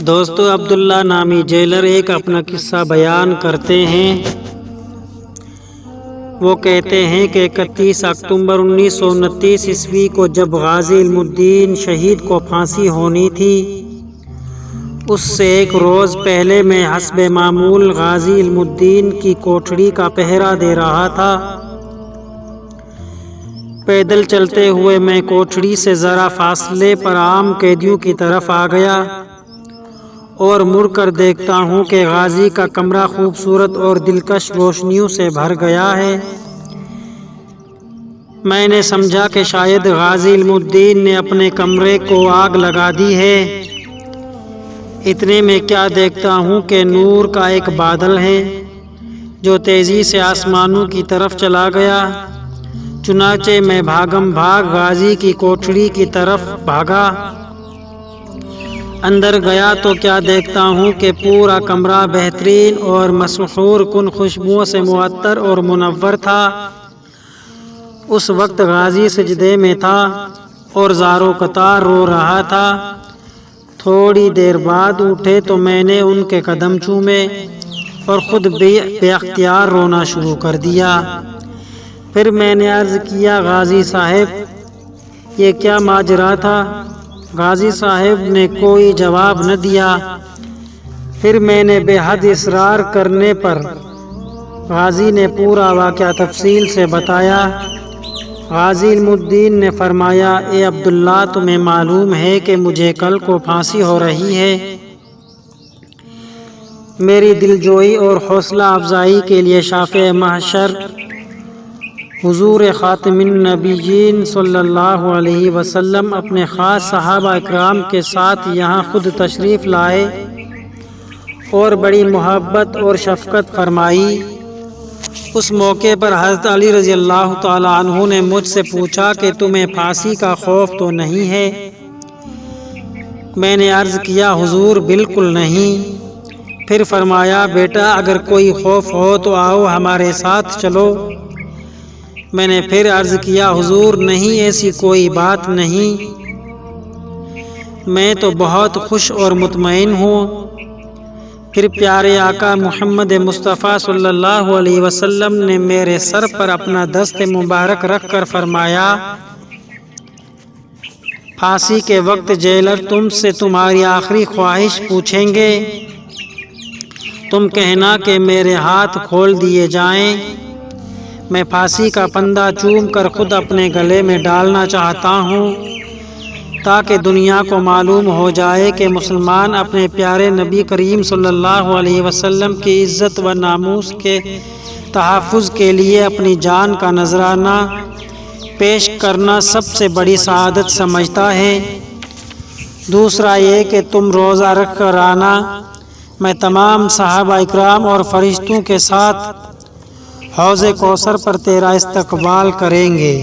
دوستو عبداللہ نامی جیلر ایک اپنا قصہ بیان کرتے ہیں۔ وہ کہتے ہیں کہ 31 اکتوبر 1929 عیسوی کو جب غازی علم الدین شہید کو پھانسی ہونی تھی، اس سے ایک روز پہلے میں حسب معمول غازی علم الدین کی کوٹھڑی کا پہرا دے رہا تھا۔ پیدل چلتے ہوئے میں کوٹھڑی سے ذرا فاصلے پر عام قیدیوں کی طرف آ گیا اور مڑ کر دیکھتا ہوں کہ غازی کا کمرہ خوبصورت اور دلکش روشنیوں سے بھر گیا ہے۔ میں نے سمجھا کہ شاید غازی علم الدین نے اپنے کمرے کو آگ لگا دی ہے۔ اتنے میں کیا دیکھتا ہوں کہ نور کا ایک بادل ہے جو تیزی سے آسمانوں کی طرف چلا گیا۔ چنانچہ میں بھاگم بھاگ غازی کی کوٹھڑی کی طرف بھاگا۔ اندر گیا تو کیا دیکھتا ہوں کہ پورا کمرہ بہترین اور مسحور کن خوشبوؤں سے معطر اور منور تھا۔ اس وقت غازی سجدے میں تھا اور زارو قطار رو رہا تھا۔ تھوڑی دیر بعد اٹھے تو میں نے ان کے قدم چومے اور خود بے اختیار رونا شروع کر دیا۔ پھر میں نے عرض کیا، غازی صاحب یہ کیا ماجرا تھا؟ غازی صاحب نے کوئی جواب نہ دیا۔ پھر میں نے بے حد اصرار کرنے پر غازی نے پورا واقعہ تفصیل سے بتایا۔ غازی علم الدین نے فرمایا، اے عبداللہ، تمہیں معلوم ہے کہ مجھے کل کو پھانسی ہو رہی ہے۔ میری دلجوئی اور حوصلہ افزائی کے لیے شافع محشر حضور خاتم النبیین صلی اللہ علیہ وسلم اپنے خاص صحابہ اکرام کے ساتھ یہاں خود تشریف لائے اور بڑی محبت اور شفقت فرمائی۔ اس موقع پر حضرت علی رضی اللہ تعالیٰ عنہ نے مجھ سے پوچھا کہ تمہیں پھانسی کا خوف تو نہیں ہے؟ میں نے عرض کیا، حضور بالکل نہیں۔ پھر فرمایا، بیٹا اگر کوئی خوف ہو تو آؤ ہمارے ساتھ چلو۔ میں نے پھر عرض کیا، حضور نہیں، ایسی کوئی بات نہیں، میں تو بہت خوش اور مطمئن ہوں۔ پھر پیارے آقا محمد مصطفیٰ صلی اللہ علیہ وسلم نے میرے سر پر اپنا دست مبارک رکھ کر فرمایا، پھانسی کے وقت جیلر تم سے تمہاری آخری خواہش پوچھیں گے، تم کہنا کہ میرے ہاتھ کھول دیے جائیں۔ میں پھانسی کا پندہ چوم کر خود اپنے گلے میں ڈالنا چاہتا ہوں تاکہ دنیا کو معلوم ہو جائے کہ مسلمان اپنے پیارے نبی کریم صلی اللہ علیہ وسلم کی عزت و ناموس کے تحفظ کے لیے اپنی جان کا نذرانہ پیش کرنا سب سے بڑی سعادت سمجھتا ہے۔ دوسرا یہ کہ تم روزہ رکھ کر آنا، میں تمام صحابہ اکرام اور فرشتوں کے ساتھ حوض کوثر پر تیرا استقبال کریں گے۔